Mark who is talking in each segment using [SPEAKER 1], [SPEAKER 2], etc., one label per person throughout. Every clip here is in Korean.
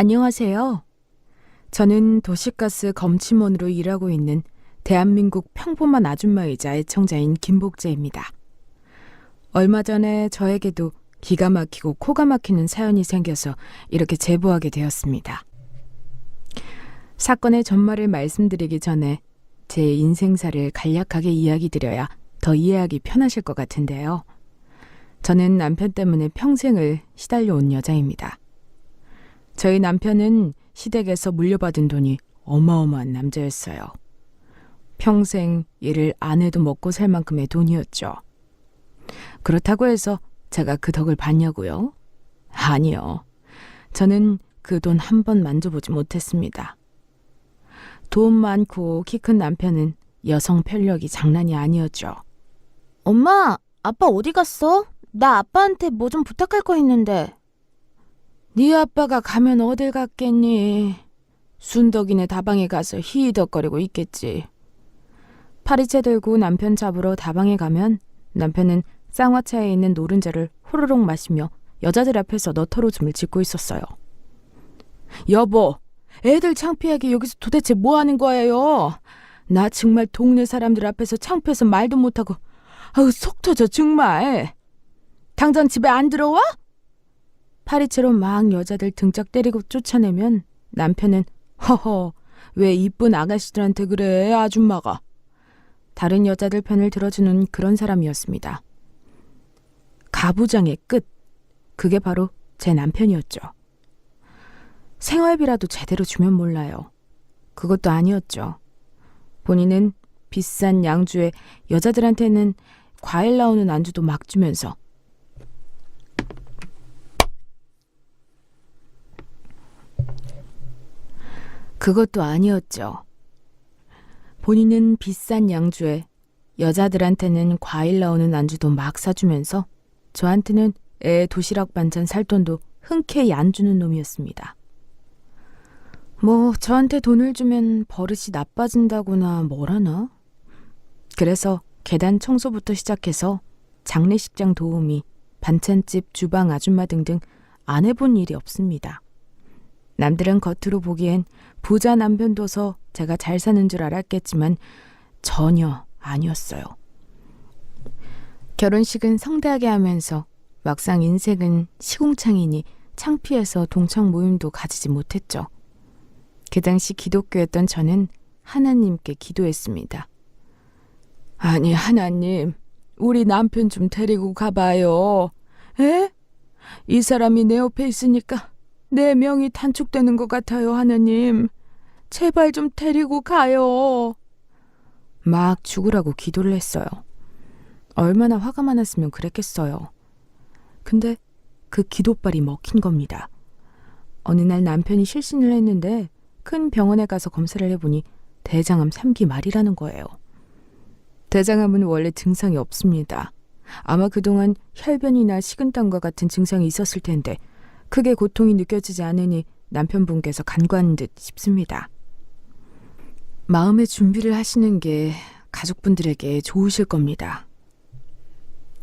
[SPEAKER 1] 안녕하세요. 저는 도시가스 검침원으로 일하고 있는 대한민국 평범한 아줌마이자 애청자인 김복재입니다. 얼마 전에 저에게도 기가 막히고 코가 막히는 사연이 생겨서 이렇게 제보하게 되었습니다. 사건의 전말을 말씀드리기 전에 제 인생사를 간략하게 이야기 드려야 더 이해하기 편하실 것 같은데요. 저는 남편 때문에 평생을 시달려 온 여자입니다. 저희 남편은 시댁에서 물려받은 돈이 어마어마한 남자였어요. 평생 일을 안 해도 먹고 살 만큼의 돈이었죠. 그렇다고 해서 제가 그 덕을 봤냐고요? 아니요. 저는 그 돈 한 번 만져보지 못했습니다. 돈 많고 키 큰 남편은 여성 편력이 장난이 아니었죠.
[SPEAKER 2] 엄마, 아빠 어디 갔어? 나 아빠한테 뭐 좀 부탁할 거 있는데.
[SPEAKER 1] 네 아빠가 가면 어딜 갔겠니? 순덕이네 다방에 가서 히히덕거리고 있겠지. 파리채 들고 남편 잡으러 다방에 가면 남편은 쌍화차에 있는 노른자를 호로록 마시며 여자들 앞에서 너털오줌을 짓고 있었어요. 여보, 애들 창피하게 여기서 도대체 뭐 하는 거예요? 나 정말 동네 사람들 앞에서 창피해서 말도 못하고 속 터져 정말. 당장 집에 안 들어와? 파리채로 막 여자들 등짝 때리고 쫓아내면 남편은 허허 왜 이쁜 아가씨들한테 그래 아줌마가. 다른 여자들 편을 들어주는 그런 사람이었습니다. 가부장의 끝, 그게 바로 제 남편이었죠. 생활비라도 제대로 주면 몰라요. 그것도 아니었죠. 본인은 비싼 양주에 여자들한테는 과일 나오는 안주도 막 주면서 그것도 아니었죠. 본인은 비싼 양주에 여자들한테는 과일 나오는 안주도 막 사주면서 저한테는 애 도시락 반찬 살 돈도 흔쾌히 안 주는 놈이었습니다. 뭐 저한테 돈을 주면 버릇이 나빠진다거나 뭐라나? 그래서 계단 청소부터 시작해서 장례식장 도우미, 반찬집 주방 아줌마 등등 안 해본 일이 없습니다. 남들은 겉으로 보기엔 부자 남편 둬서 제가 잘 사는 줄 알았겠지만 전혀 아니었어요. 결혼식은 성대하게 하면서 막상 인생은 시궁창이니 창피해서 동창 모임도 가지지 못했죠. 그 당시 기독교였던 저는 하나님께 기도했습니다. 아니 하나님, 우리 남편 좀 데리고 가봐요. 에? 이 사람이 내 옆에 있으니까 내 명이 단축되는 것 같아요, 하나님. 제발 좀 데리고 가요. 막 죽으라고 기도를 했어요. 얼마나 화가 많았으면 그랬겠어요. 근데 그 기도발이 먹힌 겁니다. 어느 날 남편이 실신을 했는데 큰 병원에 가서 검사를 해보니 대장암 3기 말이라는 거예요. 대장암은 원래 증상이 없습니다. 아마 그동안 혈변이나 식은땀과 같은 증상이 있었을 텐데 크게 고통이 느껴지지 않으니 남편분께서 간과한 듯 싶습니다. 마음의 준비를 하시는 게 가족분들에게 좋으실 겁니다.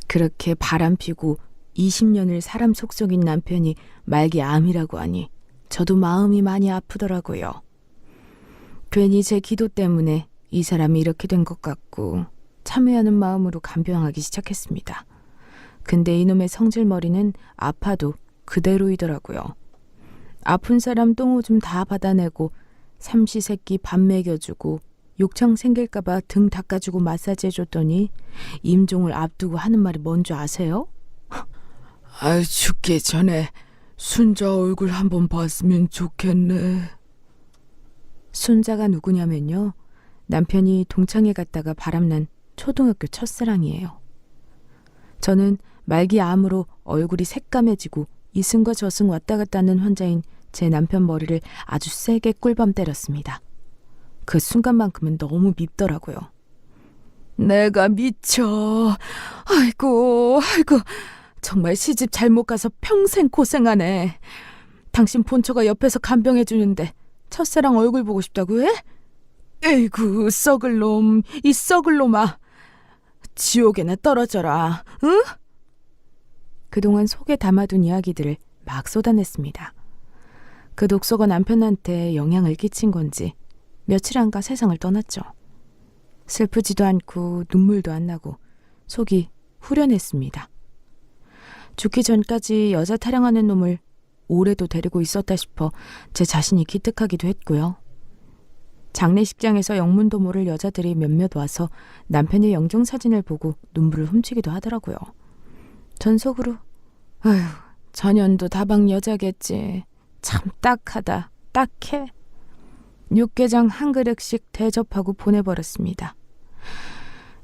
[SPEAKER 1] 그렇게 바람피고 20년을 사람 속썩인 남편이 말기 암이라고 하니 저도 마음이 많이 아프더라고요. 괜히 제 기도 때문에 이 사람이 이렇게 된 것 같고 참회하는 마음으로 간병하기 시작했습니다. 근데 이놈의 성질머리는 아파도 그대로이더라고요. 아픈 사람 똥오줌 다 받아내고 삼시세끼 밥 먹여주고 욕창 생길까봐 등 닦아주고 마사지해줬더니 임종을 앞두고 하는 말이 뭔지 아세요? 죽기 전에 순자 얼굴 한번 봤으면 좋겠네. 순자가 누구냐면요, 남편이 동창회 갔다가 바람난 초등학교 첫사랑이에요. 저는 말기 암으로 얼굴이 새까매지고 이승과 저승 왔다 갔다 하는 환자인 제 남편 머리를 아주 세게 꿀밤 때렸습니다. 그 순간만큼은 너무 밉더라고요. 내가 미쳐. 아이고 정말 시집 잘못 가서 평생 고생하네. 당신 본처가 옆에서 간병해주는데 첫사랑 얼굴 보고 싶다고 해? 에이구 썩을 놈, 이 썩을 놈아. 지옥에나 떨어져라, 응? 그동안 속에 담아둔 이야기들을 막 쏟아냈습니다. 그 독서가 남편한테 영향을 끼친 건지 며칠 안가 세상을 떠났죠. 슬프지도 않고 눈물도 안 나고 속이 후련했습니다. 죽기 전까지 여자 타령하는 놈을 오래도 데리고 있었다 싶어 제 자신이 기특하기도 했고요. 장례식장에서 영문도 모를 여자들이 몇몇 와서 남편의 영정사진을 보고 눈물을 훔치기도 하더라고요. 전 속으로 아휴, 전현도 다방 여자겠지. 참 딱하다. 딱해. 육개장 한 그릇씩 대접하고 보내버렸습니다.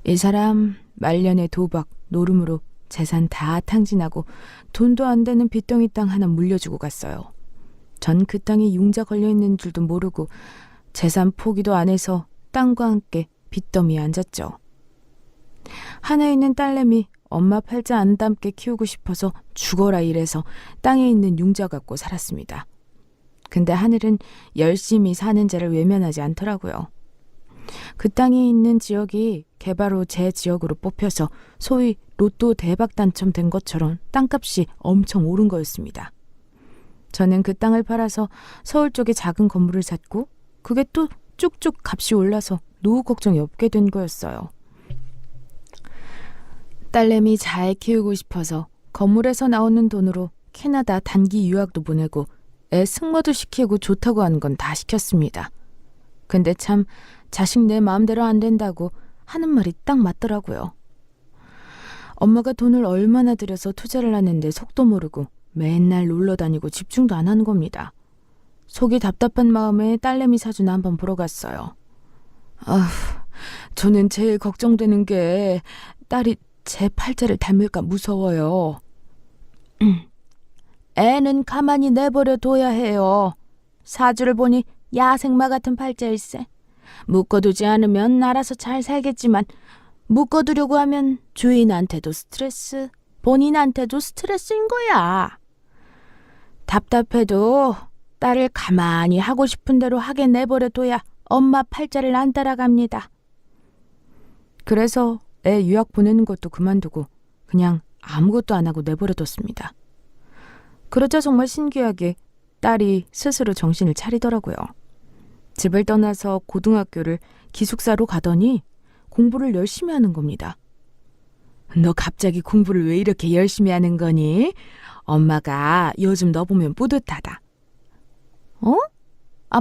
[SPEAKER 1] 이 사람 말년의 도박, 노름으로 재산 다 탕진하고 돈도 안 되는 빚덩이 땅 하나 물려주고 갔어요. 전 그 땅에 융자 걸려있는 줄도 모르고 재산 포기도 안 해서 땅과 함께 빚더미에 앉았죠. 하나 있는 딸내미 엄마 팔자 안 닮게 키우고 싶어서 죽어라 이래서 땅에 있는 융자 갖고 살았습니다. 근데 하늘은 열심히 사는 자를 외면하지 않더라고요. 그 땅에 있는 지역이 개발 후 제 지역으로 뽑혀서 소위 로또 대박 당첨된 것처럼 땅값이 엄청 오른 거였습니다. 저는 그 땅을 팔아서 서울 쪽에 작은 건물을 샀고 그게 또 쭉쭉 값이 올라서 노후 걱정이 없게 된 거였어요. 딸내미 잘 키우고 싶어서 건물에서 나오는 돈으로 캐나다 단기 유학도 보내고 애 승마도 시키고 좋다고 하는 건 다 시켰습니다. 근데 참 자식 내 마음대로 안 된다고 하는 말이 딱 맞더라고요. 엄마가 돈을 얼마나 들여서 투자를 하는데 속도 모르고 맨날 놀러 다니고 집중도 안 하는 겁니다. 속이 답답한 마음에 딸내미 사주나 한번 보러 갔어요. 저는 제일 걱정되는 게 딸이 제 팔자를 닮을까 무서워요. 애는 가만히 내버려 둬야 해요. 사주를 보니 야생마 같은 팔자일세. 묶어두지 않으면 알아서 잘 살겠지만 묶어두려고 하면 주인한테도 스트레스, 본인한테도 스트레스인 거야. 답답해도 딸을 가만히 하고 싶은 대로 하게 내버려 둬야 엄마 팔자를 안 따라갑니다. 그래서 애 유학 보내는 것도 그만두고 그냥 아무것도 안 하고 내버려 뒀습니다. 그러자 정말 신기하게 딸이 스스로 정신을 차리더라고요. 집을 떠나서 고등학교를 기숙사로 가더니 공부를 열심히 하는 겁니다. 너 갑자기 공부를 왜 이렇게 열심히 하는 거니? 엄마가 요즘 너 보면 뿌듯하다.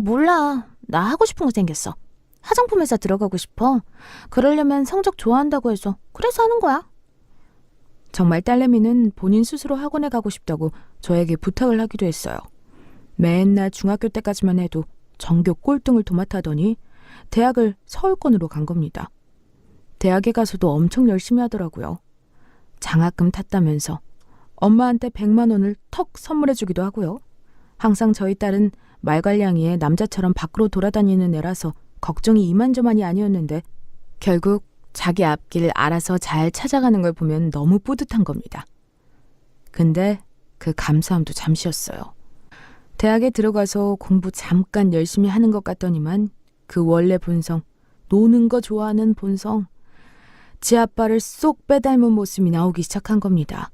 [SPEAKER 2] 몰라. 나 하고 싶은 거 생겼어. 화장품 회사 들어가고 싶어. 그러려면 성적 좋아한다고 해서 그래서 하는 거야.
[SPEAKER 1] 정말 딸내미는 본인 스스로 학원에 가고 싶다고 저에게 부탁을 하기도 했어요. 맨날 중학교 때까지만 해도 전교 꼴등을 도맡아더니 대학을 서울권으로 간 겁니다. 대학에 가서도 엄청 열심히 하더라고요. 장학금 탔다면서 엄마한테 100만 원을 턱 선물해주기도 하고요. 항상 저희 딸은 말괄량이에 남자처럼 밖으로 돌아다니는 애라서 걱정이 이만저만이 아니었는데 결국 자기 앞길 알아서 잘 찾아가는 걸 보면 너무 뿌듯한 겁니다. 근데 그 감사함도 잠시였어요. 대학에 들어가서 공부 잠깐 열심히 하는 것 같더니만 그 원래 본성, 노는 거 좋아하는 본성, 지 아빠를 쏙 빼닮은 모습이 나오기 시작한 겁니다.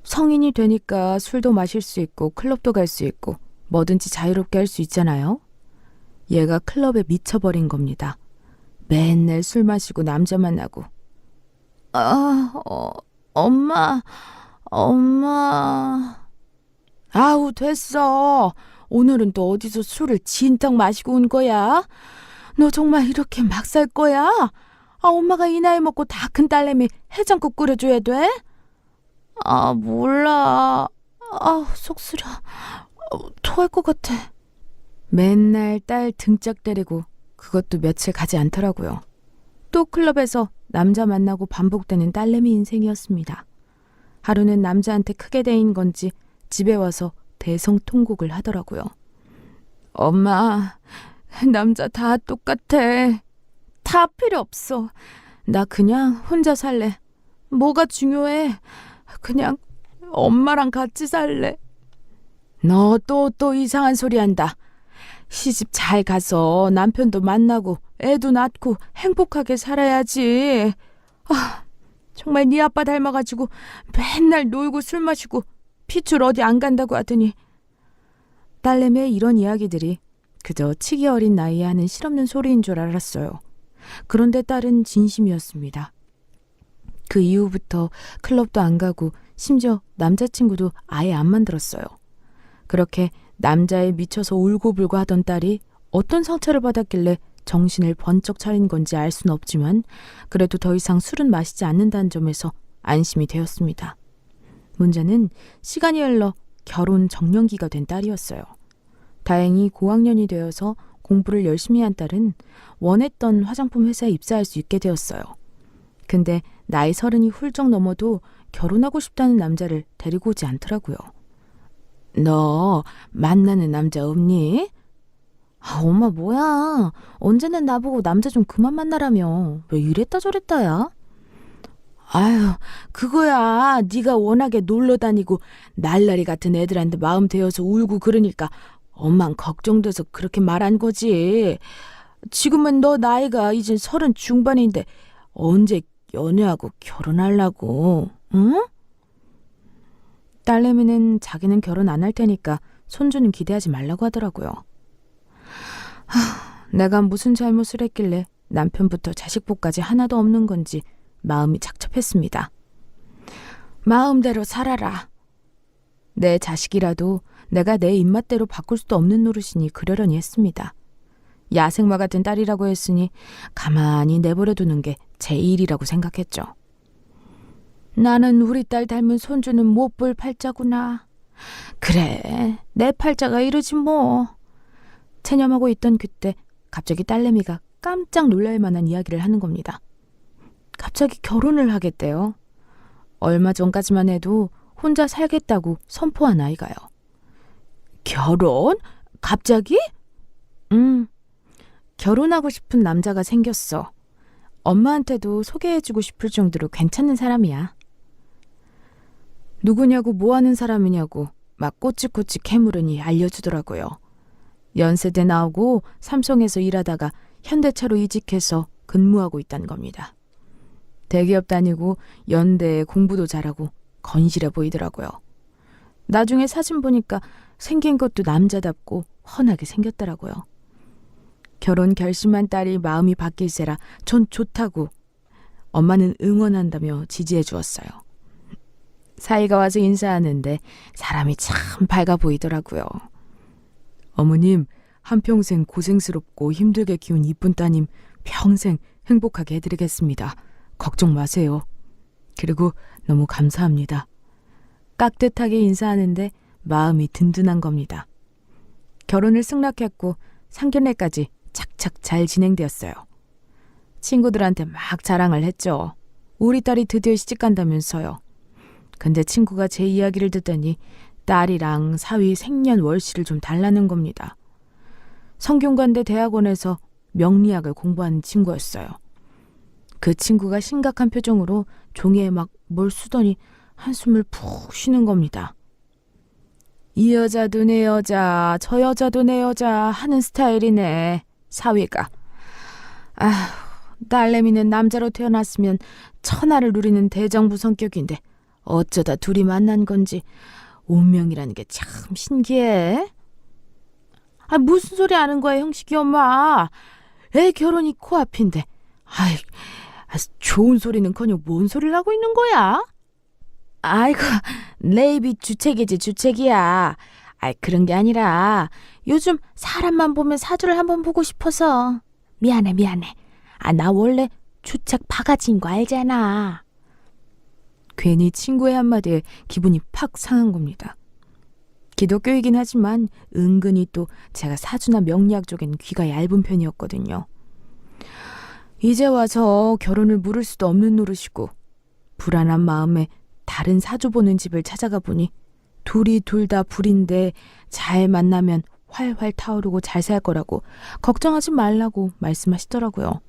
[SPEAKER 1] 성인이 되니까 술도 마실 수 있고 클럽도 갈 수 있고 뭐든지 자유롭게 할 수 있잖아요. 얘가 클럽에 미쳐버린 겁니다. 맨날 술 마시고 남자 만나고. 엄마. 아우 됐어. 오늘은 또 어디서 술을 진탕 마시고 온 거야? 너 정말 이렇게 막 살 거야? 엄마가 이 나이 먹고 다 큰 딸내미 해장국 끓여줘야 돼? 몰라. 속 쓰려. 토할 것 같아. 맨날 딸 등짝 때리고 그것도 며칠 가지 않더라고요. 또 클럽에서 남자 만나고 반복되는 딸내미 인생이었습니다. 하루는 남자한테 크게 대인 건지 집에 와서 대성통곡을 하더라고요. 엄마, 남자 다 똑같아. 다 필요 없어. 나 그냥 혼자 살래. 뭐가 중요해? 그냥 엄마랑 같이 살래. 너 또 이상한 소리 한다. 시집 잘 가서 남편도 만나고 애도 낳고 행복하게 살아야지. 정말 네 아빠 닮아가지고 맨날 놀고 술 마시고 피출 어디 안 간다고 하더니 딸내미의 이런 이야기들이 그저 치기 어린 나이에 하는 실없는 소리인 줄 알았어요. 그런데 딸은 진심이었습니다. 그 이후부터 클럽도 안 가고 심지어 남자친구도 아예 안 만들었어요. 그렇게 남자에 미쳐서 울고불고 하던 딸이 어떤 상처를 받았길래 정신을 번쩍 차린 건지 알 수는 없지만 그래도 더 이상 술은 마시지 않는다는 점에서 안심이 되었습니다. 문제는 시간이 흘러 결혼 정년기가 된 딸이었어요. 다행히 고학년이 되어서 공부를 열심히 한 딸은 원했던 화장품 회사에 입사할 수 있게 되었어요. 근데 나이 30이 훌쩍 넘어도 결혼하고 싶다는 남자를 데리고 오지 않더라고요. 너 만나는 남자 없니?
[SPEAKER 2] 엄마 뭐야. 언제는 나보고 남자 좀 그만 만나라며. 왜 이랬다 저랬다야?
[SPEAKER 1] 아유, 그거야. 네가 워낙에 놀러 다니고 날라리 같은 애들한테 마음 대어서 울고 그러니까 엄만 걱정돼서 그렇게 말한 거지. 지금은 너 나이가 이제 30 중반인데 언제 연애하고 결혼하려고, 응? 딸내미는 자기는 결혼 안 할 테니까 손주는 기대하지 말라고 하더라고요. 내가 무슨 잘못을 했길래 남편부터 자식복까지 하나도 없는 건지 마음이 착잡했습니다. 마음대로 살아라. 내 자식이라도 내가 내 입맛대로 바꿀 수도 없는 노릇이니 그러려니 했습니다. 야생마 같은 딸이라고 했으니 가만히 내버려 두는 게 제 일이라고 생각했죠. 나는 우리 딸 닮은 손주는 못 볼 팔자구나. 그래, 내 팔자가 이러지 뭐. 체념하고 있던 그때 갑자기 딸내미가 깜짝 놀랄 만한 이야기를 하는 겁니다. 갑자기 결혼을 하겠대요. 얼마 전까지만 해도 혼자 살겠다고 선포한 아이가요. 결혼? 갑자기? 결혼하고 싶은 남자가 생겼어. 엄마한테도 소개해주고 싶을 정도로 괜찮은 사람이야. 누구냐고 뭐하는 사람이냐고 막 꼬치꼬치 캐물으니 알려주더라고요. 연세대 나오고 삼성에서 일하다가 현대차로 이직해서 근무하고 있다는 겁니다. 대기업 다니고 연대에 공부도 잘하고 건실해 보이더라고요. 나중에 사진 보니까 생긴 것도 남자답고 훤하게 생겼더라고요. 결혼 결심한 딸이 마음이 바뀔세라 전 좋다고, 엄마는 응원한다며 지지해 주었어요. 사이가 와서 인사하는데 사람이 참 밝아 보이더라고요. 어머님, 한평생 고생스럽고 힘들게 키운 이쁜 따님 평생 행복하게 해드리겠습니다. 걱정 마세요. 그리고 너무 감사합니다. 깍듯하게 인사하는데 마음이 든든한 겁니다. 결혼을 승낙했고 상견례까지 착착 잘 진행되었어요. 친구들한테 막 자랑을 했죠. 우리 딸이 드디어 시집간다면서요. 근데 친구가 제 이야기를 듣더니 딸이랑 사위 생년월시를 좀 달라는 겁니다. 성균관대 대학원에서 명리학을 공부하는 친구였어요. 그 친구가 심각한 표정으로 종이에 막 뭘 쓰더니 한숨을 푹 쉬는 겁니다. 이 여자도 내 여자, 저 여자도 내 여자 하는 스타일이네, 사위가. 딸내미는 남자로 태어났으면 천하를 누리는 대장부 성격인데 어쩌다 둘이 만난 건지 운명이라는 게 참 신기해. 무슨 소리 하는 거야, 형식이 엄마. 애 결혼이 코앞인데. 좋은 소리는커녕 뭔 소리를 하고 있는 거야? 아이고, 내 입이 주책이지 주책이야. 그런 게 아니라 요즘 사람만 보면 사주를 한번 보고 싶어서. 미안해. 나 원래 주책 바가지인 거 알잖아. 괜히 친구의 한마디에 기분이 팍 상한 겁니다. 기독교이긴 하지만 은근히 또 제가 사주나 명리학 쪽엔 귀가 얇은 편이었거든요. 이제 와서 결혼을 물을 수도 없는 노릇이고 불안한 마음에 다른 사주 보는 집을 찾아가 보니 둘이 둘 다 불인데 잘 만나면 활활 타오르고 잘 살 거라고 걱정하지 말라고 말씀하시더라고요.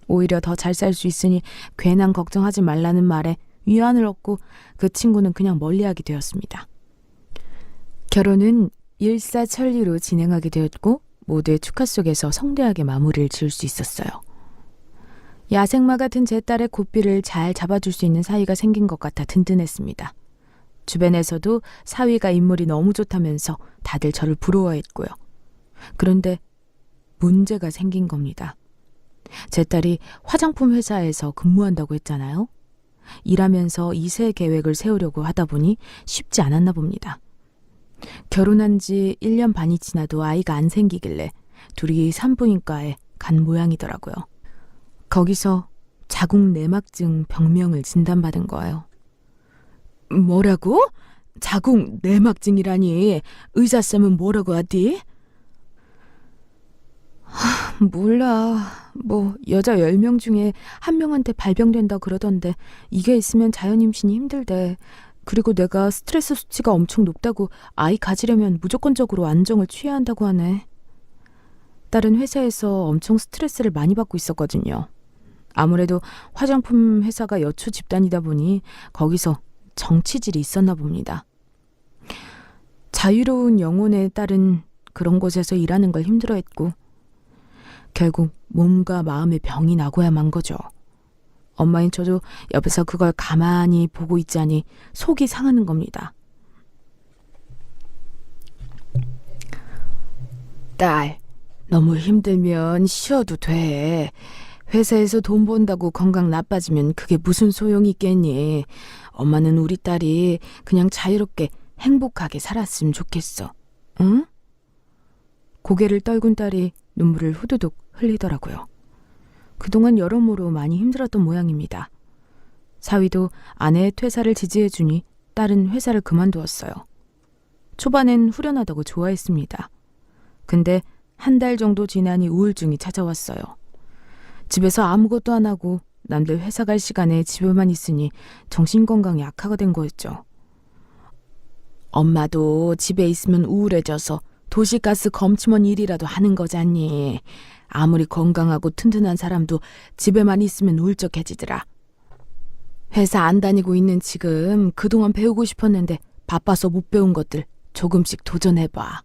[SPEAKER 1] 오히려 더 잘 살 수 있으니 괜한 걱정하지 말라는 말에 위안을 얻고 그 친구는 그냥 멀리하게 되었습니다. 결혼은 일사천리로 진행하게 되었고 모두의 축하 속에서 성대하게 마무리를 지을 수 있었어요. 야생마 같은 제 딸의 고삐를 잘 잡아줄 수 있는 사이가 생긴 것 같아 든든했습니다. 주변에서도 사위가 인물이 너무 좋다면서 다들 저를 부러워했고요. 그런데 문제가 생긴 겁니다. 제 딸이 화장품 회사에서 근무한다고 했잖아요. 일하면서 2세 계획을 세우려고 하다 보니 쉽지 않았나 봅니다. 결혼한 지 1년 반이 지나도 아이가 안 생기길래 둘이 산부인과에 간 모양이더라고요. 거기서 자궁 내막증 병명을 진단받은 거예요. 뭐라고? 자궁 내막증이라니. 의사쌤은 뭐라고 하디? 몰라. 뭐 여자 10명 중에 1명한테 발병된다 그러던데 이게 있으면 자연임신이 힘들대. 그리고 내가 스트레스 수치가 엄청 높다고 아이 가지려면 무조건적으로 안정을 취해야 한다고 하네. 딸은 회사에서 엄청 스트레스를 많이 받고 있었거든요. 아무래도 화장품 회사가 여초 집단이다 보니 거기서 정치질이 있었나 봅니다. 자유로운 영혼의 딸은 그런 곳에서 일하는 걸 힘들어했고 결국 몸과 마음의 병이 나고야 만 거죠. 엄마인 저도 옆에서 그걸 가만히 보고 있자니 속이 상하는 겁니다. 딸, 너무 힘들면 쉬어도 돼. 회사에서 돈 번다고 건강 나빠지면 그게 무슨 소용이 있겠니? 엄마는 우리 딸이 그냥 자유롭게 행복하게 살았으면 좋겠어. 응? 고개를 떨군 딸이 눈물을 후두둑 흘리더라고요. 그동안 여러모로 많이 힘들었던 모양입니다. 사위도 아내의 퇴사를 지지해주니 딸은 회사를 그만두었어요. 초반엔 후련하다고 좋아했습니다. 근데 한 달 정도 지나니 우울증이 찾아왔어요. 집에서 아무것도 안 하고 남들 회사 갈 시간에 집에만 있으니 정신건강이 악화가 된 거였죠. 엄마도 집에 있으면 우울해져서 도시가스 검침원 일이라도 하는 거잖니. 아무리 건강하고 튼튼한 사람도 집에만 있으면 울적해지더라. 회사 안 다니고 있는 지금 그동안 배우고 싶었는데 바빠서 못 배운 것들 조금씩 도전해봐.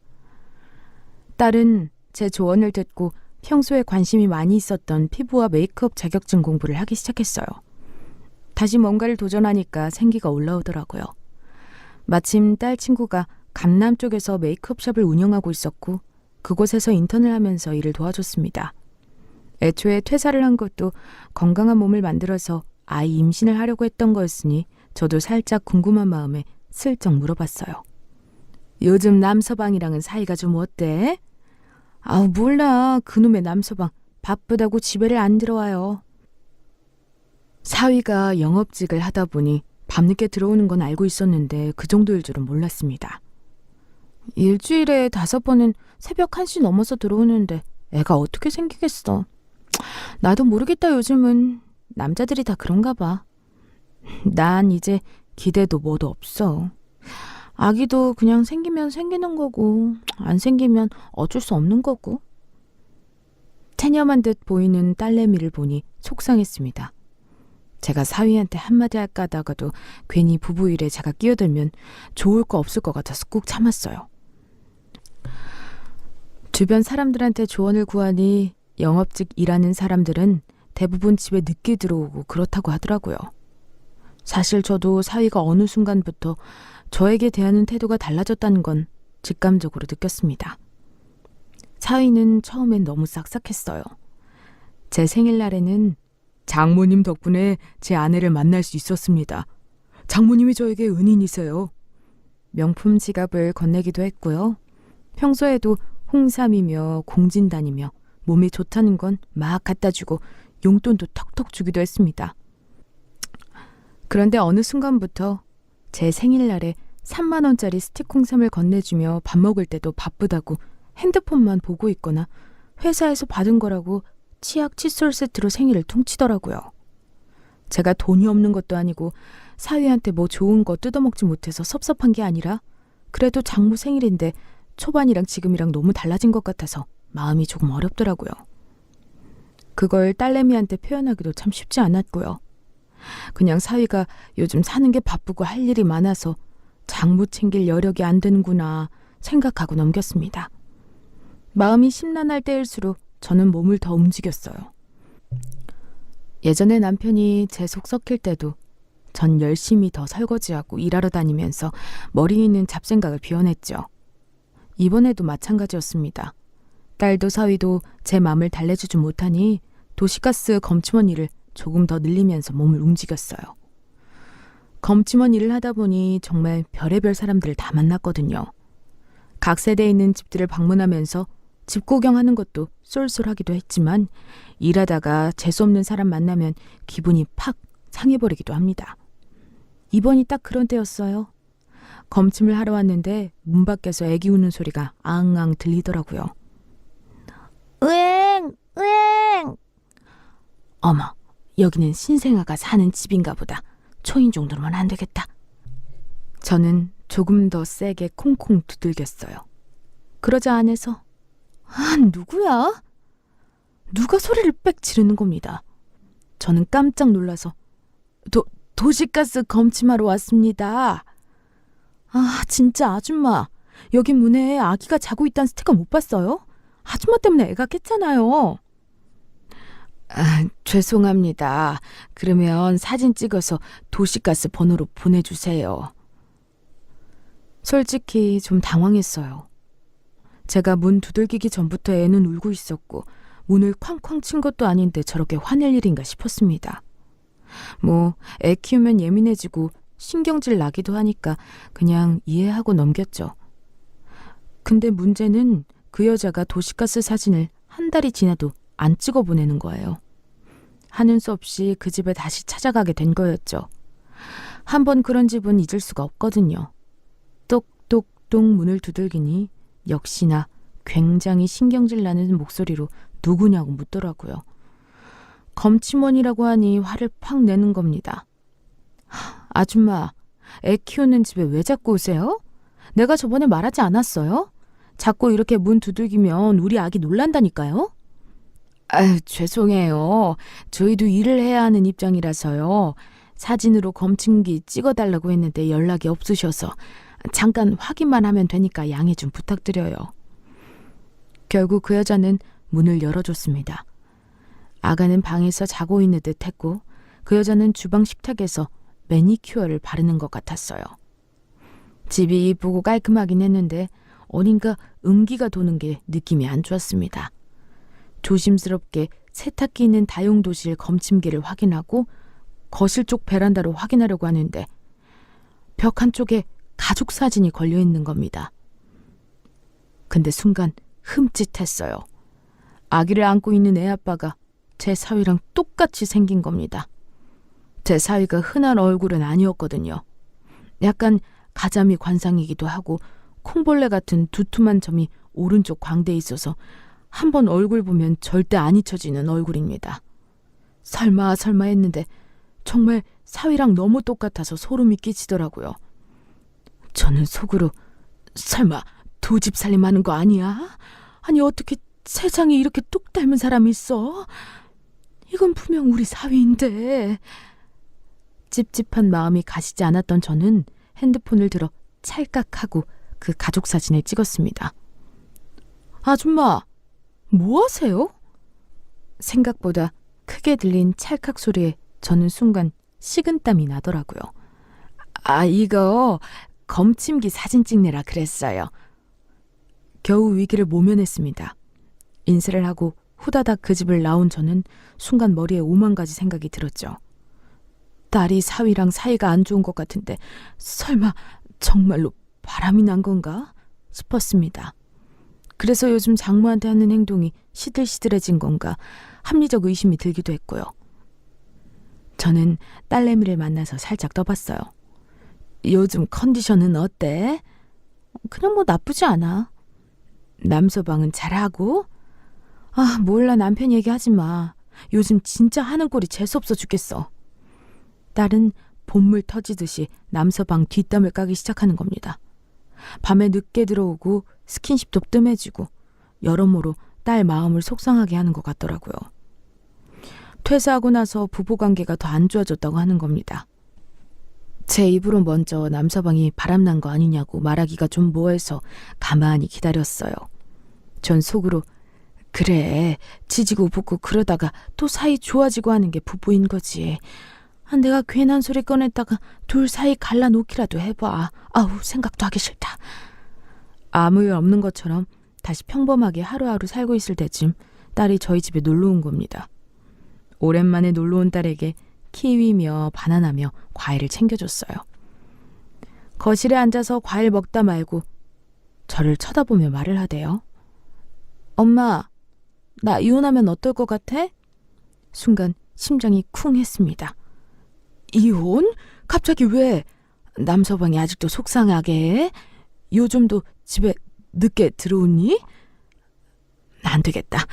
[SPEAKER 1] 딸은 제 조언을 듣고 평소에 관심이 많이 있었던 피부와 메이크업 자격증 공부를 하기 시작했어요. 다시 뭔가를 도전하니까 생기가 올라오더라고요. 마침 딸 친구가 강남 쪽에서 메이크업샵을 운영하고 있었고 그곳에서 인턴을 하면서 일을 도와줬습니다. 애초에 퇴사를 한 것도 건강한 몸을 만들어서 아이 임신을 하려고 했던 거였으니 저도 살짝 궁금한 마음에 슬쩍 물어봤어요. 요즘 남서방이랑은 사이가 좀 어때? 몰라. 그놈의 남서방 바쁘다고 집에를 안 들어와요. 사위가 영업직을 하다 보니 밤늦게 들어오는 건 알고 있었는데 그 정도일 줄은 몰랐습니다. 일주일에 5번은 새벽 1시 넘어서 들어오는데 애가 어떻게 생기겠어. 나도 모르겠다. 요즘은 남자들이 다 그런가 봐. 난 이제 기대도 뭐도 없어. 아기도 그냥 생기면 생기는 거고 안 생기면 어쩔 수 없는 거고. 태념한 듯 보이는 딸내미를 보니 속상했습니다. 제가 사위한테 한마디 할까 하다가도 괜히 부부 일에 제가 끼어들면 좋을 거 없을 것 같아서 꾹 참았어요. 주변 사람들한테 조언을 구하니 영업직 일하는 사람들은 대부분 집에 늦게 들어오고 그렇다고 하더라고요. 사실 저도 사위가 어느 순간부터 저에게 대하는 태도가 달라졌다는 건 직감적으로 느꼈습니다. 사위는 처음엔 너무 싹싹했어요. 제 생일날에는 장모님 덕분에 제 아내를 만날 수 있었습니다. 장모님이 저에게 은인이세요. 명품 지갑을 건네기도 했고요. 평소에도 홍삼이며 공진단이며 몸이 좋다는 건 막 갖다 주고 용돈도 턱턱 주기도 했습니다. 그런데 어느 순간부터 제 생일날에 3만 원짜리 스틱 홍삼을 건네주며 밥 먹을 때도 바쁘다고 핸드폰만 보고 있거나 회사에서 받은 거라고 치약 칫솔 세트로 생일을 퉁치더라고요. 제가 돈이 없는 것도 아니고 사위한테 뭐 좋은 거 뜯어먹지 못해서 섭섭한 게 아니라 그래도 장모 생일인데 초반이랑 지금이랑 너무 달라진 것 같아서 마음이 조금 어렵더라고요. 그걸 딸내미한테 표현하기도 참 쉽지 않았고요. 그냥 사위가 요즘 사는 게 바쁘고 할 일이 많아서 장모 챙길 여력이 안 되는구나 생각하고 넘겼습니다. 마음이 심란할 때일수록 저는 몸을 더 움직였어요. 예전에 남편이 제 속 썩힐 때도 전 열심히 더 설거지하고 일하러 다니면서 머리에 있는 잡생각을 비워냈죠. 이번에도 마찬가지였습니다. 딸도 사위도 제 마음을 달래주지 못하니 도시가스 검침원 일을 조금 더 늘리면서 몸을 움직였어요. 검침원 일을 하다 보니 정말 별의별 사람들을 다 만났거든요. 각 세대에 있는 집들을 방문하면서 집 구경하는 것도 쏠쏠하기도 했지만 일하다가 재수없는 사람 만나면 기분이 팍 상해버리기도 합니다. 이번이 딱 그런 때였어요. 검침을 하러 왔는데 문 밖에서 애기 우는 소리가 앙앙 들리더라고요.
[SPEAKER 2] 으엥! 으엥!
[SPEAKER 1] 어머, 여기는 신생아가 사는 집인가 보다. 초인 정도로만 안 되겠다. 저는 조금 더 세게 콩콩 두들겼어요. 그러자 안에서 누구야? 누가 소리를 빽 지르는 겁니다. 저는 깜짝 놀라서 도시가스 검침하러 왔습니다. 진짜 아줌마. 여기 문에 아기가 자고 있다는 스티커 못 봤어요? 아줌마 때문에 애가 깼잖아요. 죄송합니다. 그러면 사진 찍어서 도시가스 번호로 보내주세요. 솔직히 좀 당황했어요. 제가 문 두들기기 전부터 애는 울고 있었고 문을 쾅쾅 친 것도 아닌데 저렇게 화낼 일인가 싶었습니다. 애 키우면 예민해지고 신경질 나기도 하니까 그냥 이해하고 넘겼죠. 근데 문제는 그 여자가 도시가스 사진을 한 달이 지나도 안 찍어 보내는 거예요. 하는 수 없이 그 집에 다시 찾아가게 된 거였죠. 한번 그런 집은 잊을 수가 없거든요. 똑똑똑 문을 두들기니 역시나 굉장히 신경질 나는 목소리로 누구냐고 묻더라고요. 검침원이라고 하니 화를 팍 내는 겁니다. 아줌마, 애 키우는 집에 왜 자꾸 오세요? 내가 저번에 말하지 않았어요? 자꾸 이렇게 문 두들기면 우리 아기 놀란다니까요? 죄송해요. 저희도 일을 해야 하는 입장이라서요. 사진으로 검침기 찍어달라고 했는데 연락이 없으셔서 잠깐 확인만 하면 되니까 양해 좀 부탁드려요. 결국 그 여자는 문을 열어줬습니다. 아가는 방에서 자고 있는 듯 했고 그 여자는 주방 식탁에서 매니큐어를 바르는 것 같았어요. 집이 이쁘고 깔끔하긴 했는데 어딘가 음기가 도는 게 느낌이 안 좋았습니다. 조심스럽게 세탁기 있는 다용도실 검침기를 확인하고 거실 쪽 베란다로 확인하려고 하는데 벽 한쪽에 가족 사진이 걸려 있는 겁니다. 근데 순간 흠칫했어요. 아기를 안고 있는 애 아빠가 제 사위랑 똑같이 생긴 겁니다. 제 사위가 흔한 얼굴은 아니었거든요. 약간 가자미 관상이기도 하고 콩벌레 같은 두툼한 점이 오른쪽 광대에 있어서 한번 얼굴 보면 절대 안 잊혀지는 얼굴입니다. 설마 했는데 정말 사위랑 너무 똑같아서 소름이 끼치더라고요. 저는 속으로 설마 두 집 살림하는 거 아니야? 아니 어떻게 세상에 이렇게 똑 닮은 사람이 있어? 이건 분명 우리 사위인데. 찝찝한 마음이 가시지 않았던 저는 핸드폰을 들어 찰칵하고 그 가족 사진을 찍었습니다. 아줌마, 뭐 하세요? 생각보다 크게 들린 찰칵 소리에 저는 순간 식은땀이 나더라고요. 이거 검침기 사진 찍느라 그랬어요. 겨우 위기를 모면했습니다. 인사를 하고 후다닥 그 집을 나온 저는 순간 머리에 5만 가지 생각이 들었죠. 딸이 사위랑 사이가 안 좋은 것 같은데 설마 정말로 바람이 난 건가 싶었습니다. 그래서 요즘 장모한테 하는 행동이 시들시들해진 건가 합리적 의심이 들기도 했고요. 저는 딸내미를 만나서 살짝 떠봤어요. 요즘 컨디션은 어때? 그냥 나쁘지 않아. 남서방은 잘하고? 몰라, 남편 얘기하지 마. 요즘 진짜 하는 꼴이 재수없어 죽겠어. 딸은 봇물 터지듯이 남서방 뒷담을 까기 시작하는 겁니다. 밤에 늦게 들어오고 스킨십도 뜸해지고 여러모로 딸 마음을 속상하게 하는 것 같더라고요. 퇴사하고 나서 부부관계가 더 안 좋아졌다고 하는 겁니다. 제 입으로 먼저 남서방이 바람난 거 아니냐고 말하기가 좀 뭐해서 가만히 기다렸어요. 전 속으로 그래, 지지고 볶고 그러다가 또 사이 좋아지고 하는 게 부부인 거지.
[SPEAKER 2] 내가 괜한 소리 꺼냈다가 둘 사이 갈라놓기라도 해봐. 아우, 생각도 하기 싫다.
[SPEAKER 1] 아무 일 없는 것처럼 다시 평범하게 하루하루 살고 있을 때쯤 딸이 저희 집에 놀러 온 겁니다. 오랜만에 놀러 온 딸에게 키위며 바나나며 과일을 챙겨줬어요. 거실에 앉아서 과일 먹다 말고 저를 쳐다보며 말을 하대요. 엄마, 나 이혼하면 어떨 것 같아? 순간 심장이 쿵 했습니다. 이혼? 갑자기 왜? 남서방이 아직도 속상하게 해? 요즘도 집에 늦게 들어오니? 안 되겠다.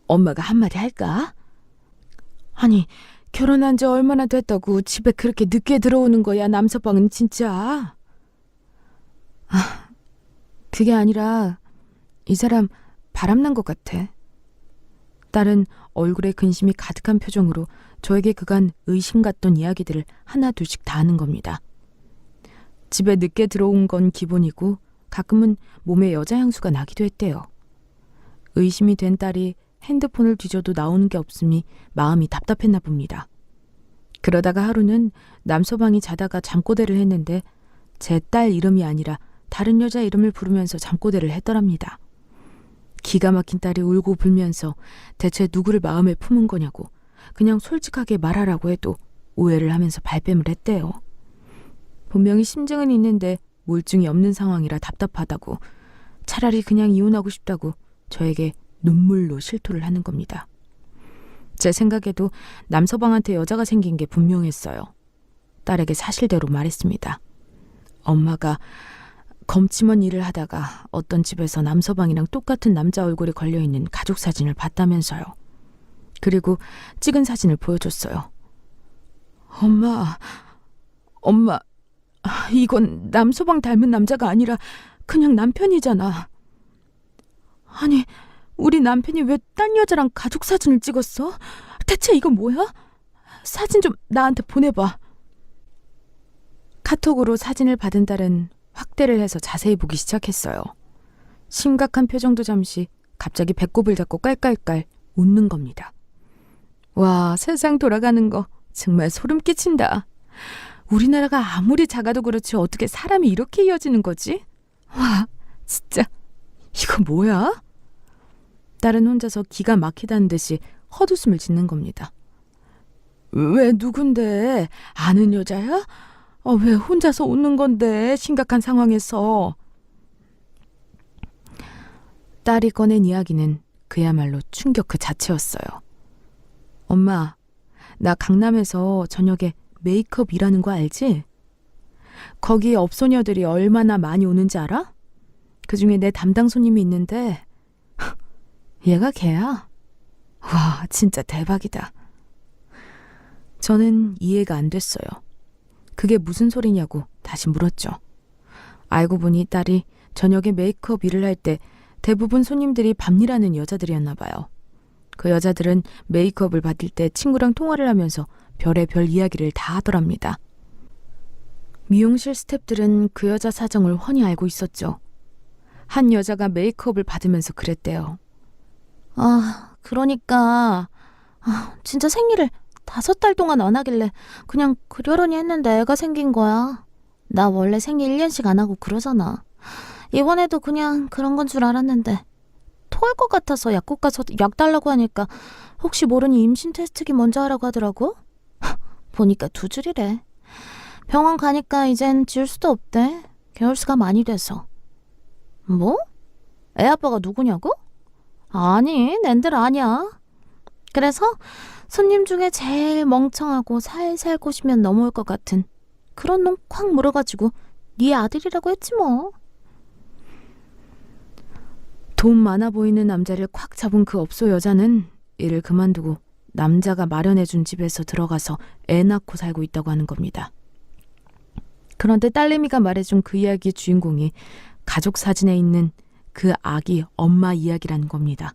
[SPEAKER 1] 엄마가 한마디 할까? 아니, 결혼한 지 얼마나 됐다고 집에 그렇게 늦게 들어오는 거야, 남서방은 진짜. 그게 아니라 이 사람 바람난 것 같아. 딸은 얼굴에 근심이 가득한 표정으로 저에게 그간 의심 같던 이야기들을 하나 둘씩 다 하는 겁니다. 집에 늦게 들어온 건 기본이고 가끔은 몸에 여자 향수가 나기도 했대요. 의심이 된 딸이 핸드폰을 뒤져도 나오는 게 없음이 마음이 답답했나 봅니다. 그러다가 하루는 남서방이 자다가 잠꼬대를 했는데 제 딸 이름이 아니라 다른 여자 이름을 부르면서 잠꼬대를 했더랍니다. 기가 막힌 딸이 울고 불면서 대체 누구를 마음에 품은 거냐고 그냥 솔직하게 말하라고 해도 오해를 하면서 발뺌을 했대요. 분명히 심증은 있는데 물증이 없는 상황이라 답답하다고 차라리 그냥 이혼하고 싶다고 저에게 눈물로 실토를 하는 겁니다. 제 생각에도 남서방한테 여자가 생긴 게 분명했어요. 딸에게 사실대로 말했습니다. 엄마가 검침원 일을 하다가 어떤 집에서 남서방이랑 똑같은 남자 얼굴이 걸려있는 가족 사진을 봤다면서요. 그리고 찍은 사진을 보여줬어요. 엄마, 이건 남서방 닮은 남자가 아니라 그냥 남편이잖아. 아니, 우리 남편이 왜 딴 여자랑 가족 사진을 찍었어? 대체 이건 뭐야? 사진 좀 나한테 보내봐. 카톡으로 사진을 받은 딸은 확대를 해서 자세히 보기 시작했어요. 심각한 표정도 잠시 갑자기 배꼽을 잡고 깔깔깔 웃는 겁니다. 와, 세상 돌아가는 거 정말 소름 끼친다. 우리나라가 아무리 작아도 그렇지 어떻게 사람이 이렇게 이어지는 거지? 와, 진짜 이거 뭐야? 딸은 혼자서 기가 막히다는 듯이 헛웃음을 짓는 겁니다. 왜 누군데? 아는 여자야? 왜 혼자서 웃는 건데 심각한 상황에서. 딸이 꺼낸 이야기는 그야말로 충격 그 자체였어요. 엄마, 나 강남에서 저녁에 메이크업 일하는 거 알지? 거기 업소녀들이 얼마나 많이 오는지 알아? 그중에 내 담당 손님이 있는데 얘가 걔야. 와, 진짜 대박이다. 저는 이해가 안 됐어요. 그게 무슨 소리냐고 다시 물었죠. 알고 보니 딸이 저녁에 메이크업 일을 할 때 대부분 손님들이 밤일하는 여자들이었나 봐요. 그 여자들은 메이크업을 받을 때 친구랑 통화를 하면서 별의별 이야기를 다 하더랍니다. 미용실 스태프들은 그 여자 사정을 훤히 알고 있었죠. 한 여자가 메이크업을 받으면서 그랬대요.
[SPEAKER 2] 그러니까 진짜 생일을 5달 동안 안 하길래 그냥 그러려니 했는데 애가 생긴 거야. 나 원래 생일 1년씩 안 하고 그러잖아. 이번에도 그냥 그런 건 줄 알았는데 토할 것 같아서 약국 가서 약 달라고 하니까 혹시 모르니 임신 테스트기 먼저 하라고 하더라고. 보니까 2줄이래. 병원 가니까 이젠 지울 수도 없대. 개월수가 많이 돼서. 뭐? 애 아빠가 누구냐고? 아니, 낸들 아니야. 그래서 손님 중에 제일 멍청하고 살살 꼬시면 넘어올 것 같은 그런 놈 콱 물어가지고 네 아들이라고 했지 뭐.
[SPEAKER 1] 돈 많아 보이는 남자를 콱 잡은 그 업소 여자는 일을 그만두고 남자가 마련해준 집에서 들어가서 애 낳고 살고 있다고 하는 겁니다. 그런데 딸내미가 말해준 그 이야기의 주인공이 가족 사진에 있는 그 아기 엄마 이야기라는 겁니다.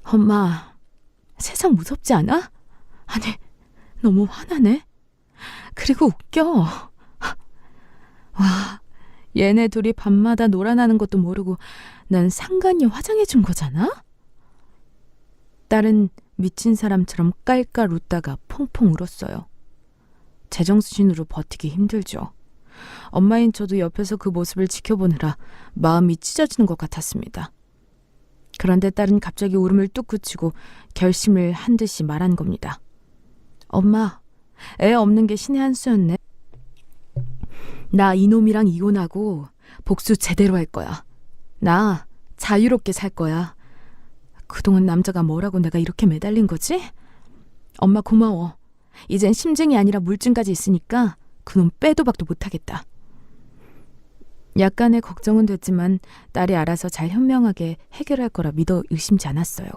[SPEAKER 1] 엄마, 세상 무섭지 않아? 아니, 너무 화나네. 그리고 웃겨. 와, 얘네 둘이 밤마다 놀아나는 것도 모르고 난 상간이 화장해준 거잖아? 딸은 미친 사람처럼 깔깔 웃다가 펑펑 울었어요. 제정신으로 버티기 힘들죠. 엄마인 저도 옆에서 그 모습을 지켜보느라 마음이 찢어지는 것 같았습니다. 그런데 딸은 갑자기 울음을 뚝 그치고 결심을 한 듯이 말한 겁니다. 엄마, 애 없는 게 신의 한 수였네. 나 이놈이랑 이혼하고 복수 제대로 할 거야. 나 자유롭게 살 거야. 그동안 남자가 뭐라고 내가 이렇게 매달린 거지? 엄마 고마워. 이젠 심증이 아니라 물증까지 있으니까 그놈 빼도 박도 못하겠다. 약간의 걱정은 됐지만 딸이 알아서 잘 현명하게 해결할 거라 믿어 의심지 않았어요.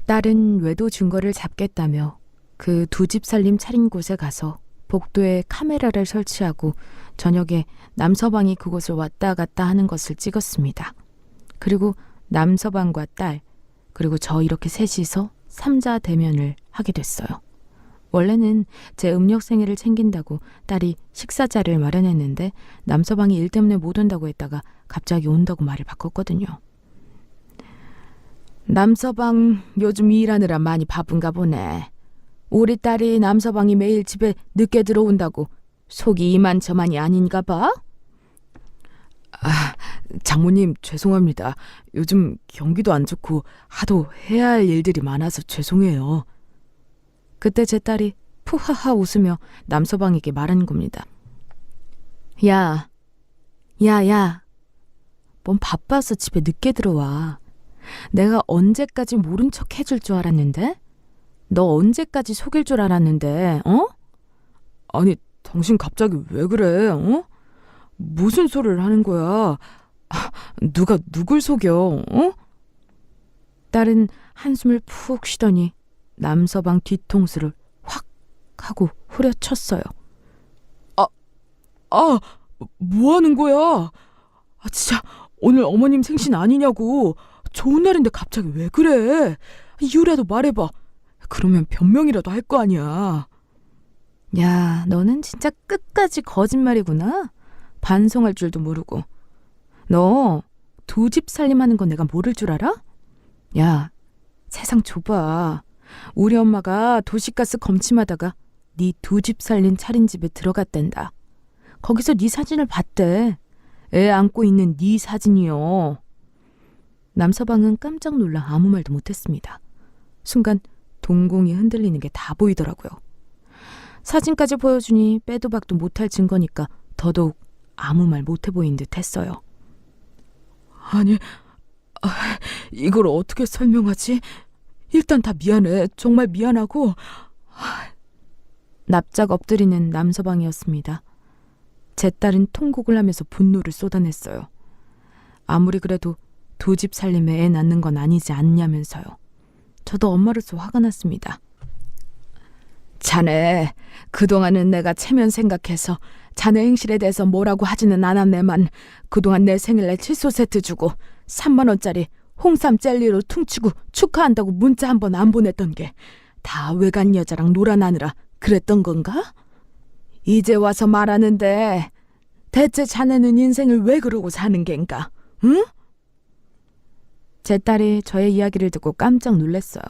[SPEAKER 1] 딸은 외도 증거를 잡겠다며 그 두 집 살림 차린 곳에 가서 복도에 카메라를 설치하고 저녁에 남서방이 그곳을 왔다 갔다 하는 것을 찍었습니다. 그리고 남서방과 딸, 그리고 저 이렇게 셋이서 삼자 대면을 하게 됐어요. 원래는 제 음력 생일을 챙긴다고 딸이 식사 자리를 마련했는데 남서방이 일 때문에 못 온다고 했다가 갑자기 온다고 말을 바꿨거든요. 남서방 요즘 일하느라 많이 바쁜가 보네. 우리 딸이 남서방이 매일 집에 늦게 들어온다고 속이 이만저만이 아닌가 봐? 장모님 죄송합니다. 요즘 경기도 안 좋고 하도 해야 할 일들이 많아서 죄송해요. 그때 제 딸이 푸하하 웃으며 남서방에게 말한 겁니다. 야, 뭔 바빠서 집에 늦게 들어와. 내가 언제까지 모른 척 해줄 줄 알았는데? 너 언제까지 속일 줄 알았는데, 어? 아니, 당신 갑자기 왜 그래, 어? 무슨 소리를 하는 거야? 누가 누굴 속여, 어? 딸은 한숨을 푹 쉬더니 남서방 뒤통수를 확 하고 후려쳤어요. 뭐 하는 거야? 진짜 오늘 어머님 생신 아니냐고. 좋은 날인데 갑자기 왜 그래? 이유라도 말해봐. 그러면 변명이라도 할 거 아니야. 야, 너는 진짜 끝까지 거짓말이구나. 반성할 줄도 모르고. 너 두 집 살림하는 건 내가 모를 줄 알아? 야, 세상 좁아. 우리 엄마가 도시가스 검침하다가 네 두 집 살린 차린 집에 들어갔댄다. 거기서 네 사진을 봤대. 애 안고 있는 네 사진이요. 남서방은 깜짝 놀라 아무 말도 못했습니다. 순간 동공이 흔들리는 게 다 보이더라고요. 사진까지 보여주니 빼도 박도 못할 증거니까 더더욱 아무 말 못해 보인 듯 했어요. 아니, 이걸 어떻게 설명하지? 일단 다 미안해. 정말 미안하고. 납작 엎드리는 남서방이었습니다. 제 딸은 통곡을 하면서 분노를 쏟아냈어요. 아무리 그래도 두 집 살림에 애 낳는 건 아니지 않냐면서요. 저도 엄마로서 화가 났습니다. 자네, 그동안은 내가 체면 생각해서 자네 행실에 대해서 뭐라고 하지는 않았네만 그동안 내 생일날 칫솔 세트 주고 3만 원짜리 홍삼 젤리로 퉁치고 축하한다고 문자 한 번 안 보냈던 게 다 외간 여자랑 놀아나느라 그랬던 건가? 이제 와서 말하는데 대체 자네는 인생을 왜 그러고 사는 겐가? 응? 제 딸이 저의 이야기를 듣고 깜짝 놀랐어요.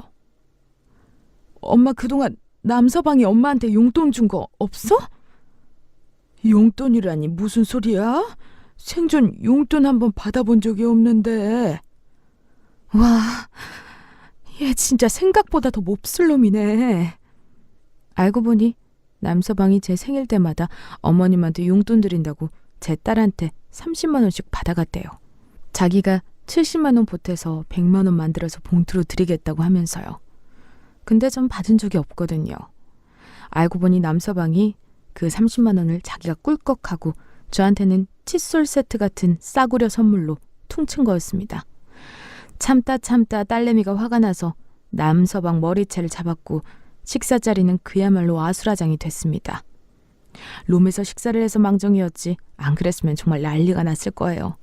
[SPEAKER 1] 엄마 그동안 남서방이 엄마한테 용돈 준 거 없어? 용돈이라니 무슨 소리야? 생전 용돈 한번 받아본 적이 없는데. 와, 얘 진짜 생각보다 더 몹쓸 놈이네. 알고 보니 남서방이 제 생일 때마다 어머님한테 용돈 드린다고 제 딸한테 30만 원씩 받아갔대요. 자기가 70만 원 보태서 100만 원 만들어서 봉투로 드리겠다고 하면서요. 근데 전 받은 적이 없거든요. 알고 보니 남서방이 그 30만 원을 자기가 꿀꺽하고 저한테는 칫솔 세트 같은 싸구려 선물로 퉁친 거였습니다. 참다 딸내미가 화가 나서 남서방 머리채를 잡았고 식사 자리는 그야말로 아수라장이 됐습니다. 롬에서 식사를 해서 망정이었지 안 그랬으면 정말 난리가 났을 거예요.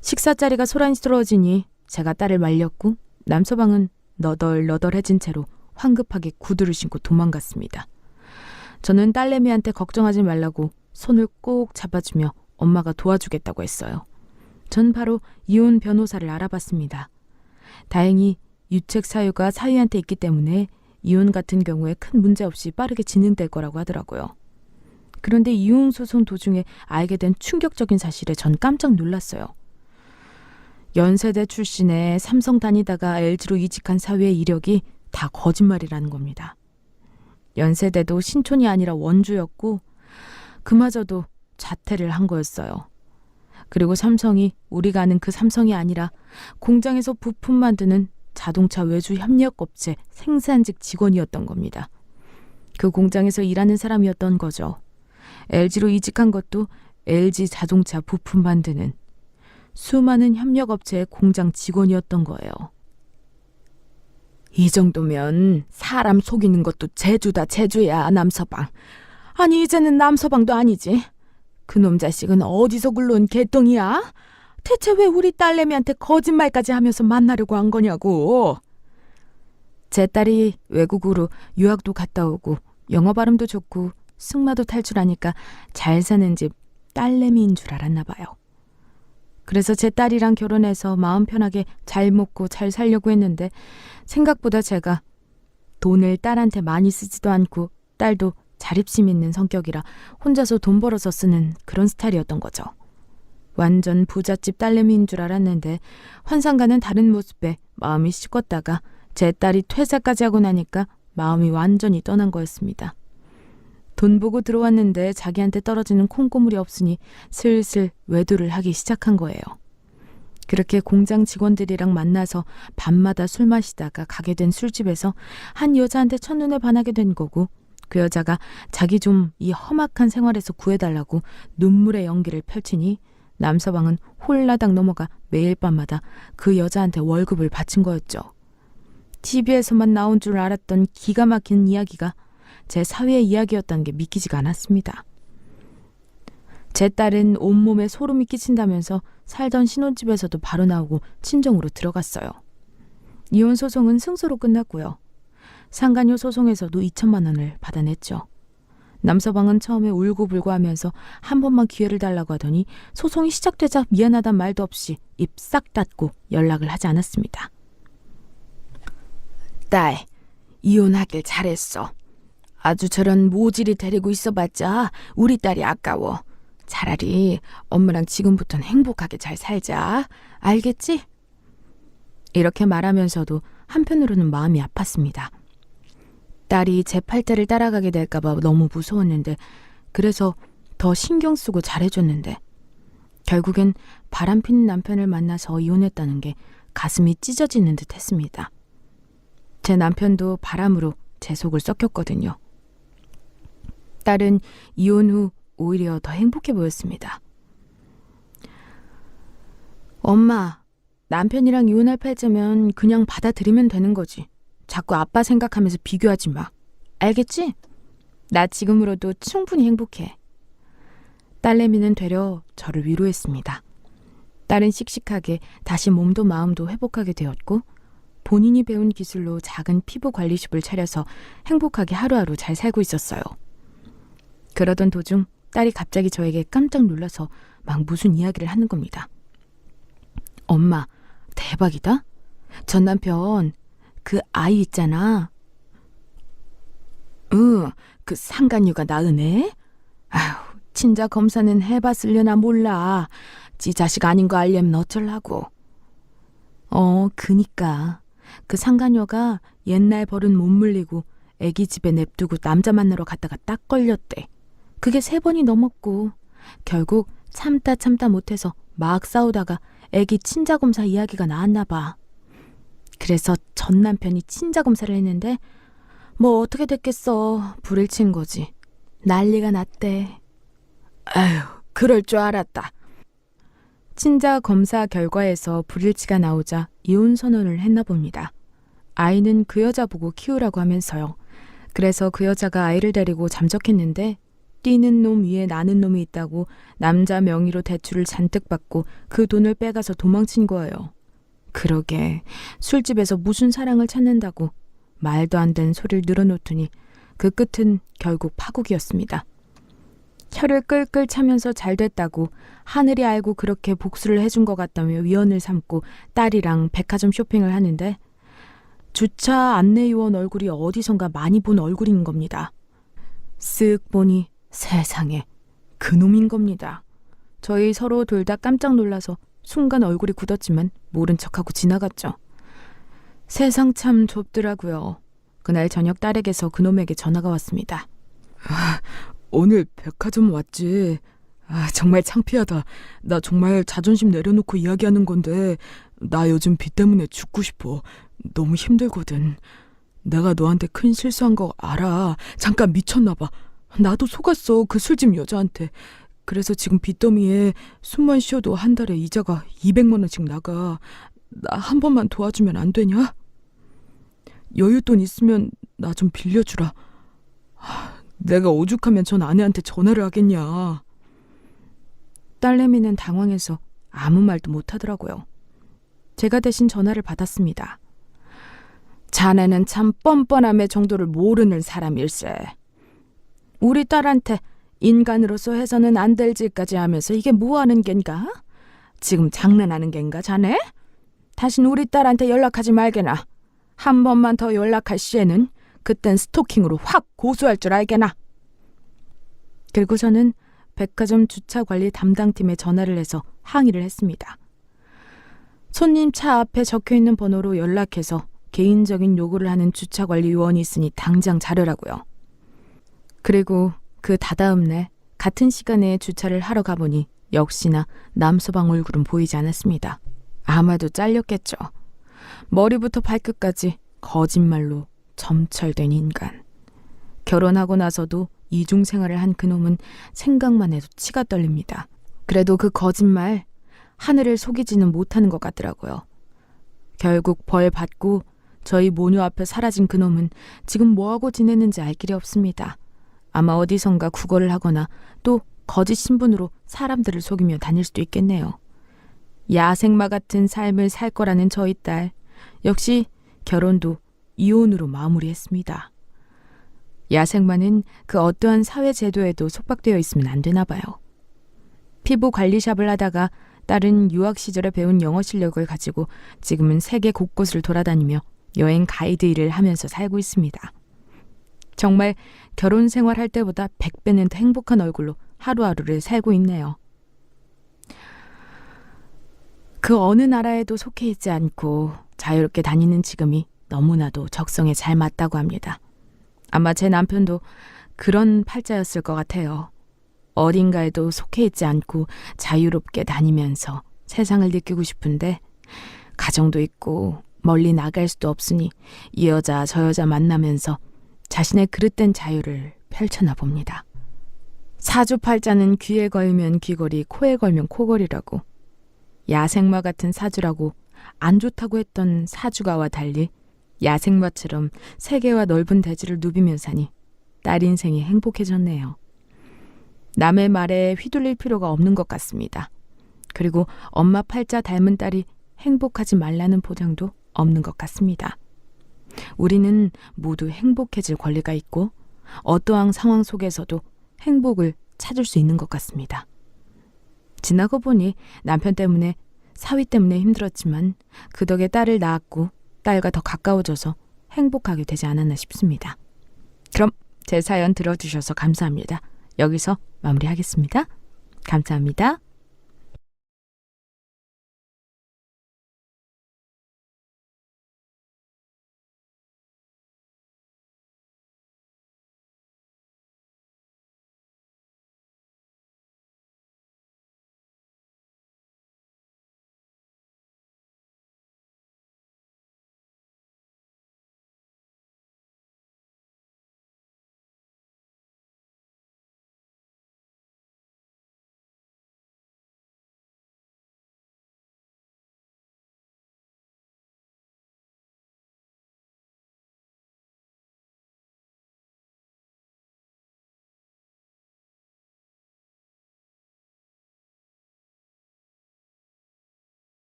[SPEAKER 1] 식사 자리가 소란스러워지니 제가 딸을 말렸고 남서방은 너덜너덜해진 채로 황급하게 구두를 신고 도망갔습니다. 저는 딸내미한테 걱정하지 말라고 손을 꼭 잡아주며 엄마가 도와주겠다고 했어요. 전 바로 이혼 변호사를 알아봤습니다. 다행히 유책 사유가 사위한테 있기 때문에 이혼 같은 경우에 큰 문제 없이 빠르게 진행될 거라고 하더라고요. 그런데 이혼 소송 도중에 알게 된 충격적인 사실에 전 깜짝 놀랐어요. 연세대 출신의 삼성 다니다가 LG로 이직한 사위의 이력이 다 거짓말이라는 겁니다. 연세대도 신촌이 아니라 원주였고 그마저도 자퇴를 한 거였어요. 그리고 삼성이 우리가 아는 그 삼성이 아니라 공장에서 부품 만드는 자동차 외주 협력업체 생산직 직원이었던 겁니다. 그 공장에서 일하는 사람이었던 거죠. LG로 이직한 것도 LG 자동차 부품 만드는 수많은 협력업체의 공장 직원이었던 거예요. 이 정도면 사람 속이는 것도 재주다 재주야, 남서방. 아니 이제는 남서방도 아니지. 그놈 자식은 어디서 굴러온 개똥이야? 대체 왜 우리 딸내미한테 거짓말까지 하면서 만나려고 한 거냐고. 제 딸이 외국으로 유학도 갔다 오고 영어 발음도 좋고 승마도 탈 줄 아니까 잘 사는 집 딸내미인 줄 알았나 봐요. 그래서 제 딸이랑 결혼해서 마음 편하게 잘 먹고 잘 살려고 했는데 생각보다 제가 돈을 딸한테 많이 쓰지도 않고 딸도 자립심 있는 성격이라 혼자서 돈 벌어서 쓰는 그런 스타일이었던 거죠. 완전 부잣집 딸내미인 줄 알았는데 환상과는 다른 모습에 마음이 식었다가 제 딸이 퇴사까지 하고 나니까 마음이 완전히 떠난 거였습니다. 돈 보고 들어왔는데 자기한테 떨어지는 콩고물이 없으니 슬슬 외도를 하기 시작한 거예요. 그렇게 공장 직원들이랑 만나서 밤마다 술 마시다가 가게 된 술집에서 한 여자한테 첫눈에 반하게 된 거고 그 여자가 자기 좀 이 험악한 생활에서 구해달라고 눈물의 연기를 펼치니 남서방은 홀라당 넘어가 매일 밤마다 그 여자한테 월급을 바친 거였죠. TV에서만 나온 줄 알았던 기가 막힌 이야기가 제 사위의 이야기였다는 게 믿기지가 않았습니다. 제 딸은 온몸에 소름이 끼친다면서 살던 신혼집에서도 바로 나오고 친정으로 들어갔어요. 이혼 소송은 승소로 끝났고요. 상간녀 소송에서도 2천만 원을 받아냈죠. 남서방은 처음에 울고불고 하면서 한 번만 기회를 달라고 하더니 소송이 시작되자 미안하단 말도 없이 입 싹 닫고 연락을 하지 않았습니다. 딸, 이혼하길 잘했어. 아주 저런 모질이 데리고 있어봤자 우리 딸이 아까워. 차라리 엄마랑 지금부터는 행복하게 잘 살자. 알겠지? 이렇게 말하면서도 한편으로는 마음이 아팠습니다. 딸이 제 팔자를 따라가게 될까봐 너무 무서웠는데 그래서 더 신경 쓰고 잘해줬는데 결국엔 바람피는 남편을 만나서 이혼했다는 게 가슴이 찢어지는 듯 했습니다. 제 남편도 바람으로 제 속을 썩혔거든요. 딸은 이혼 후 오히려 더 행복해 보였습니다. 엄마, 남편이랑 이혼할 팔자면 그냥 받아들이면 되는 거지. 자꾸 아빠 생각하면서 비교하지 마. 알겠지? 나 지금으로도 충분히 행복해. 딸내미는 되려 저를 위로했습니다. 딸은 씩씩하게 다시 몸도 마음도 회복하게 되었고 본인이 배운 기술로 작은 피부 관리숍을 차려서 행복하게 하루하루 잘 살고 있었어요. 그러던 도중 딸이 갑자기 저에게 깜짝 놀라서 막 무슨 이야기를 하는 겁니다. 엄마, 대박이다. 전 남편 그 아이 있잖아. 그 상간녀가 낳으네. 아휴, 친자 검사는 해봤으려나 몰라. 지 자식 아닌 거 알려면 어쩌려고. 그니까 그 상간녀가 옛날 버릇 못 물리고 애기 집에 냅두고 남자 만나러 갔다가 딱 걸렸대. 그게 3번이 넘었고 결국 참다 못해서 막 싸우다가 애기 친자검사 이야기가 나왔나 봐. 그래서 전 남편이 친자검사를 했는데 뭐 어떻게 됐겠어. 불을 친 거지. 난리가 났대. 아휴, 그럴 줄 알았다. 친자검사 결과에서 불일치가 나오자 이혼 선언을 했나 봅니다. 아이는 그 여자 보고 키우라고 하면서요. 그래서 그 여자가 아이를 데리고 잠적했는데 뛰는 놈 위에 나는 놈이 있다고 남자 명의로 대출을 잔뜩 받고 그 돈을 빼가서 도망친 거예요. 그러게 술집에서 무슨 사랑을 찾는다고 말도 안 되는 소리를 늘어놓더니 그 끝은 결국 파국이었습니다. 혀를 끌끌 차면서 잘 됐다고 하늘이 알고 그렇게 복수를 해준 것 같다며 위언을 삼고 딸이랑 백화점 쇼핑을 하는데 주차 안내요원 얼굴이 어디선가 많이 본 얼굴인 겁니다. 쓱 보니 세상에 그놈인 겁니다. 저희 서로 둘 다 깜짝 놀라서 순간 얼굴이 굳었지만 모른 척하고 지나갔죠. 세상 참 좁더라고요. 그날 저녁 딸에게서 그놈에게 전화가 왔습니다. 오늘 백화점 왔지? 정말 창피하다. 나 정말 자존심 내려놓고 이야기하는 건데 나 요즘 빚 때문에 죽고 싶어. 너무 힘들거든. 내가 너한테 큰 실수한 거 알아. 잠깐 미쳤나 봐. 나도 속았어. 그 술집 여자한테. 그래서 지금 빚더미에 숨만 쉬어도 한 달에 이자가 200만 원씩 나가. 나 한 번만 도와주면 안 되냐? 여윳돈 있으면 나 좀 빌려주라. 내가 오죽하면 전 아내한테 전화를 하겠냐. 딸내미는 당황해서 아무 말도 못하더라고요. 제가 대신 전화를 받았습니다. 자네는 참 뻔뻔함의 정도를 모르는 사람일세. 우리 딸한테 인간으로서 해서는 안 될 짓까지 하면서 이게 뭐하는 겐가? 지금 장난하는 겐가 자네? 다신 우리 딸한테 연락하지 말게나. 한 번만 더 연락할 시에는 그땐 스토킹으로 확 고소할 줄 알게나. 그리고 저는 백화점 주차관리 담당팀에 전화를 해서 항의를 했습니다. 손님 차 앞에 적혀있는 번호로 연락해서 개인적인 요구를 하는 주차관리 요원이 있으니 당장 자르라고요. 그리고 그 다다음 날 같은 시간에 주차를 하러 가보니 역시나 남서방 얼굴은 보이지 않았습니다. 아마도 잘렸겠죠. 머리부터 발끝까지 거짓말로 점철된 인간. 결혼하고 나서도 이중생활을 한 그놈은 생각만 해도 치가 떨립니다. 그래도 그 거짓말 하늘을 속이지는 못하는 것 같더라고요. 결국 벌 받고 저희 모녀 앞에 사라진 그놈은 지금 뭐하고 지내는지 알 길이 없습니다. 아마 어디선가 구걸을 하거나 또 거짓 신분으로 사람들을 속이며 다닐 수도 있겠네요. 야생마 같은 삶을 살 거라는 저희 딸. 역시 결혼도 이혼으로 마무리했습니다. 야생마는 그 어떠한 사회 제도에도 속박되어 있으면 안 되나 봐요. 피부 관리샵을 하다가 딸은 유학 시절에 배운 영어 실력을 가지고 지금은 세계 곳곳을 돌아다니며 여행 가이드 일을 하면서 살고 있습니다. 정말 결혼 생활할 때보다 100배는 더 행복한 얼굴로 하루하루를 살고 있네요. 그 어느 나라에도 속해 있지 않고 자유롭게 다니는 지금이 너무나도 적성에 잘 맞다고 합니다. 아마 제 남편도 그런 팔자였을 것 같아요. 어딘가에도 속해 있지 않고 자유롭게 다니면서 세상을 느끼고 싶은데 가정도 있고 멀리 나갈 수도 없으니 이 여자 저 여자 만나면서 자신의 그릇된 자유를 펼쳐나 봅니다. 사주팔자는 귀에 걸면 귀걸이, 코에 걸면 코걸이라고. 야생마 같은 사주라고 안 좋다고 했던 사주가와 달리 야생마처럼 세계와 넓은 대지를 누비며 사니 딸 인생이 행복해졌네요. 남의 말에 휘둘릴 필요가 없는 것 같습니다. 그리고 엄마 팔자 닮은 딸이 행복하지 말라는 보장도 없는 것 같습니다. 우리는 모두 행복해질 권리가 있고 어떠한 상황 속에서도 행복을 찾을 수 있는 것 같습니다. 지나고 보니 남편 때문에 사위 때문에 힘들었지만 그 덕에 딸을 낳았고 딸과 더 가까워져서 행복하게 되지 않았나 싶습니다. 그럼 제 사연 들어주셔서 감사합니다. 여기서 마무리하겠습니다. 감사합니다.